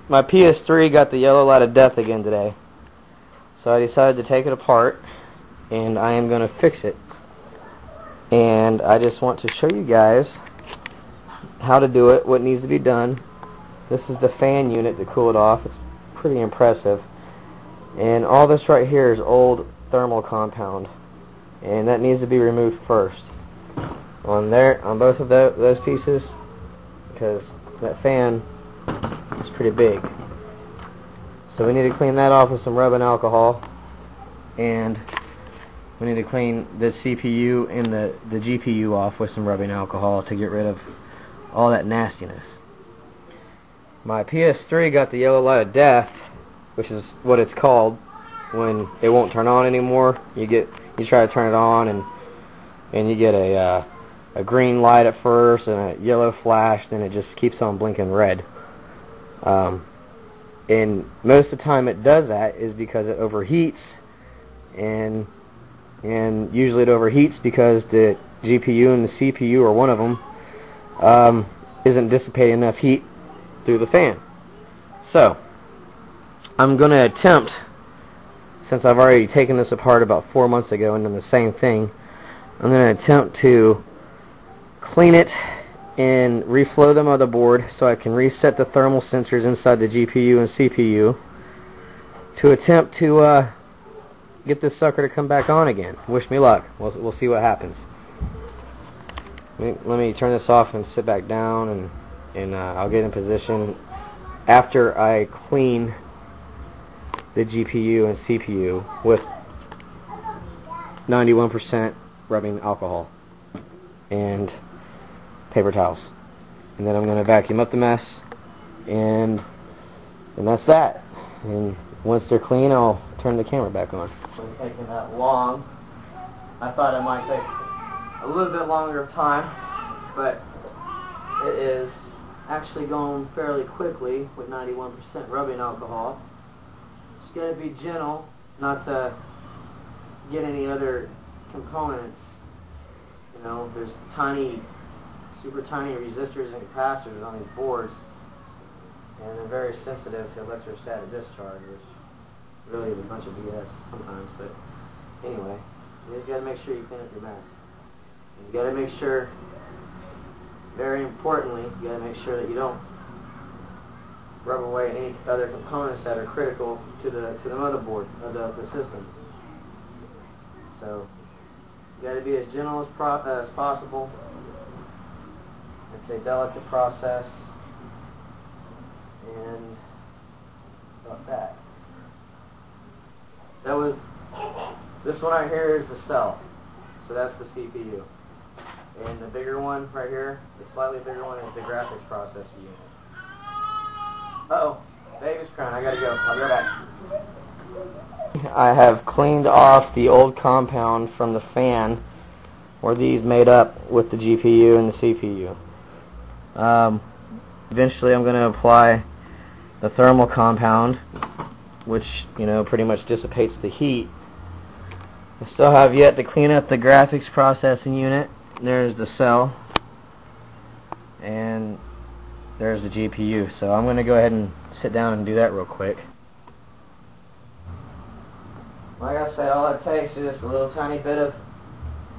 My PS3 got the yellow light of death again today. So I decided to take it apart and I am going to fix it. And I just want to show you guys how to do it, what needs to be done. This is the fan unit to cool it off. It's pretty impressive. And all this right here is old thermal compound. And that needs to be removed first. On both of those pieces, because that fan is pretty big. So we need to clean that off with some rubbing alcohol, and we need to clean the CPU and the GPU off with some rubbing alcohol to get rid of all that nastiness. My PS3 got the yellow light of death, which is what it's called when it won't turn on anymore. You try to turn it on and you get a green light at first and a yellow flash, then it just keeps on blinking red. And most of the time it does that is because it overheats, and usually it overheats because the GPU and the CPU, or one of them, isn't dissipating enough heat through the fan. So I'm going to attempt, since I've already taken this apart about 4 months ago and done the same thing, I'm going to attempt to clean it and reflow the motherboard so I can reset the thermal sensors inside the GPU and CPU to attempt to get this sucker to come back on again. Wish me luck. We'll see what happens. Let me turn this off and sit back down, and I'll get in position after I clean the GPU and CPU with 91% rubbing alcohol and paper towels. And then I'm going to vacuum up the mess, and that's that. And once they're clean, I'll turn the camera back on. It's taking that long. I thought it might take a little bit longer of time, but it is actually going fairly quickly with 91% rubbing alcohol. Just got to be gentle not to get any other components. You know, there's super tiny resistors and capacitors on these boards, and they're very sensitive to electrostatic discharge, which really is a bunch of BS sometimes. But anyway, you just got to make sure you clean up your mess. And you got to make sure, very importantly, you got to make sure that you don't rub away any other components that are critical to the motherboard of the system. So you got to be as gentle as possible. It's a delicate process, and it's about that. This one right here is the cell, so that's the CPU. And the bigger one right here, the slightly bigger one, is the graphics processor unit. Uh-oh, baby's crying, I gotta go, I'll be right back. I have cleaned off the old compound from the fan where these made up with the GPU and the CPU. Eventually I'm going to apply the thermal compound, which, you know, pretty much dissipates the heat. I still have yet to clean up the graphics processing unit. There's the cell, and there's the GPU. So I'm going to go ahead and sit down and do that real quick. Like I said, all it takes is just a little tiny bit of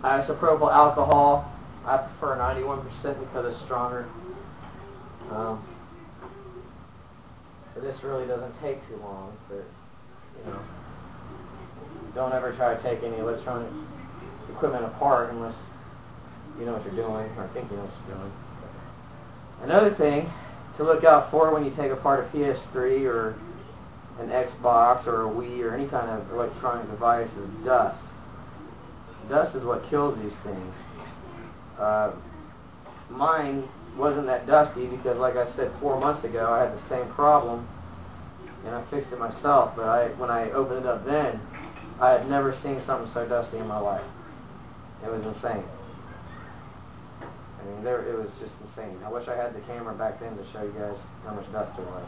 isopropyl alcohol. I prefer 91% because it's stronger. But this really doesn't take too long, but you know, don't ever try to take any electronic equipment apart unless you know what you're doing, or think you know what you're doing. Another thing to look out for when you take apart a PS3 or an Xbox or a Wii or any kind of electronic device is dust. Dust is what kills these things. Mine wasn't that dusty because, like I said, 4 months ago I had the same problem and I fixed it myself, but when I opened it up then, I had never seen something so dusty in my life. It was insane. I mean, it was just insane. I wish I had the camera back then to show you guys how much dust there was.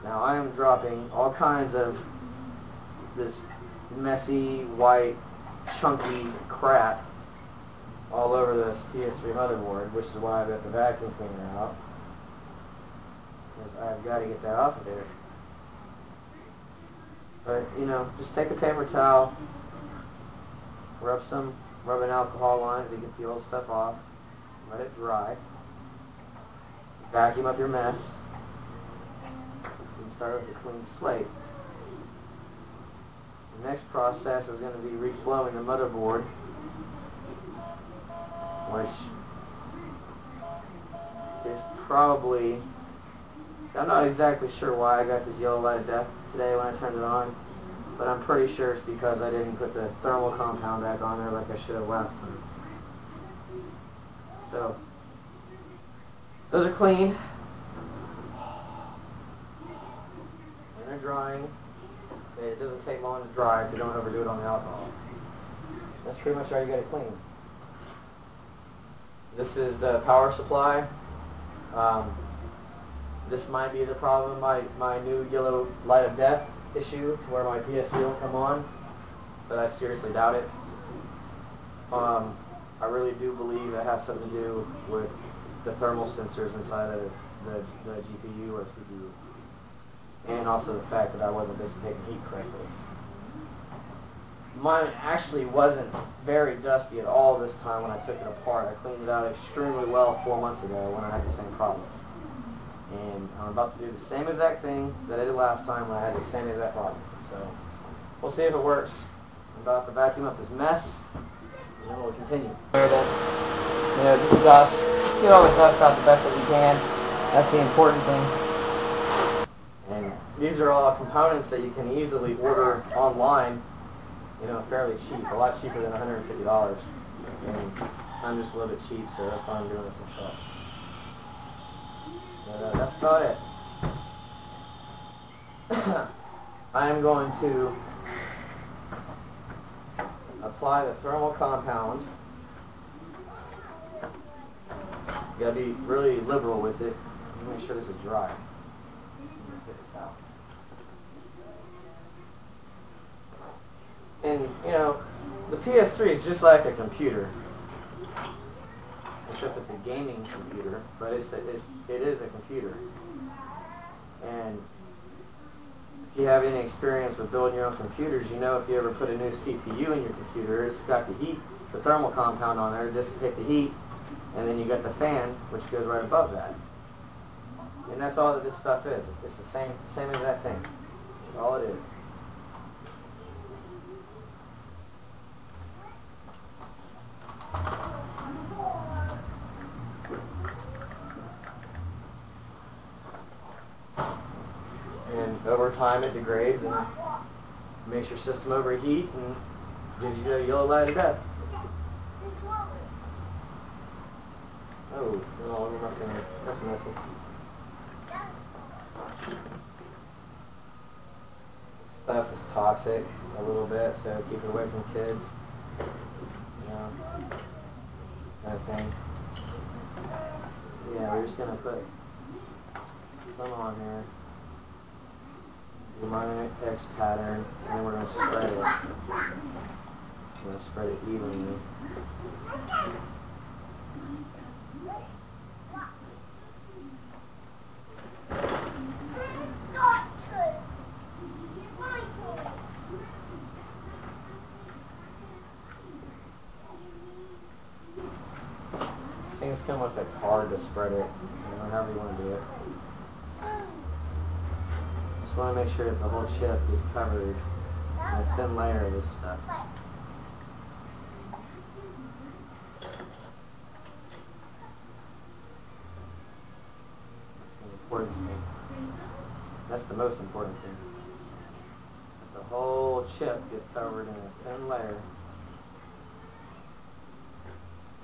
Now I am dropping all kinds of this messy, white, chunky crap all over this PS3 motherboard, which is why I've got the vacuum cleaner out. because I've got to get that off of there. But, you know, just take a paper towel, rub an alcohol on it to get the old stuff off, let it dry, vacuum up your mess, and start with a clean slate. The next process is going to be reflowing the motherboard, which is probably, I'm not exactly sure why I got this yellow light of death today when I turned it on, but I'm pretty sure it's because I didn't put the thermal compound back on there like I should have last time. So, those are clean, and they're drying. It doesn't take long to dry if you don't overdo it on the alcohol. That's pretty much all you got to clean. This is the power supply. This might be the problem, my new yellow light of death issue, to where my PS3 will come on, but I seriously doubt it. I really do believe it has something to do with the thermal sensors inside of the GPU or CPU, and also the fact that I wasn't dissipating heat correctly. Mine actually wasn't very dusty at all this time when I took it apart. I cleaned it out extremely well 4 months ago when I had the same problem. And I'm about to do the same exact thing that I did last time when I had the same exact problem. So, we'll see if it works. I'm about to vacuum up this mess, and then we'll continue. You know, just dust. Just get all the dust out the best that you can. That's the important thing. And these are all components that you can easily order online, you know, fairly cheap. A lot cheaper than $150. And I'm just a little bit cheap, so that's why I'm doing this myself. That's about it. I am going to apply the thermal compound. You gotta be really liberal with it. Make sure this is dry. And, you know, the PS3 is just like a computer. Except it's a gaming computer, but it is a computer. And if you have any experience with building your own computers, you know if you ever put a new CPU in your computer, it's got the heat, the thermal compound on there to dissipate the heat, and then you got the fan, which goes right above that. And that's all that this stuff is. It's the same exact thing. That's all it is. And over time it degrades and makes your system overheat and gives you a yellow light of death. Oh, no, I'm not gonna, that's messy. Stuff is toxic a little bit, so keep it away from kids. You know, kind of thing. Yeah, we're just gonna put some on here. Do my X pattern, and then we're going to spread it. We're going to spread it evenly. These things come with a card to spread it, you know, however you want to do it. Just want to make sure that the whole chip is covered in a thin layer of this stuff. That's the important thing. That's the most important thing. The whole chip is covered in a thin layer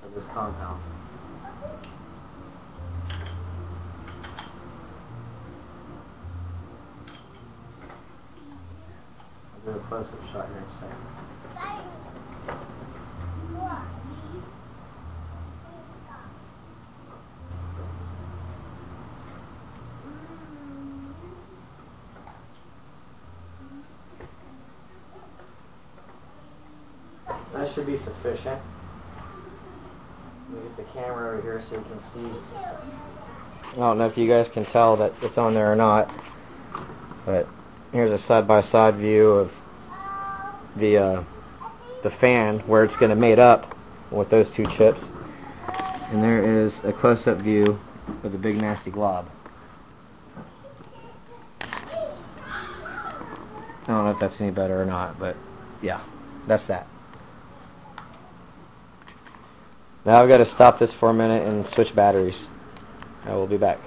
of this compound. Do a close-up shot here in a second. That should be sufficient. Let me get the camera over here so you can see I don't know if you guys can tell that it's on there or not, but here's a side-by-side view of the fan where it's going to mate up with those two chips, and there is a close-up view of the big nasty glob. I don't know if that's any better or not, but yeah, that's that. Now I've got to stop this for a minute and switch batteries. I will be back.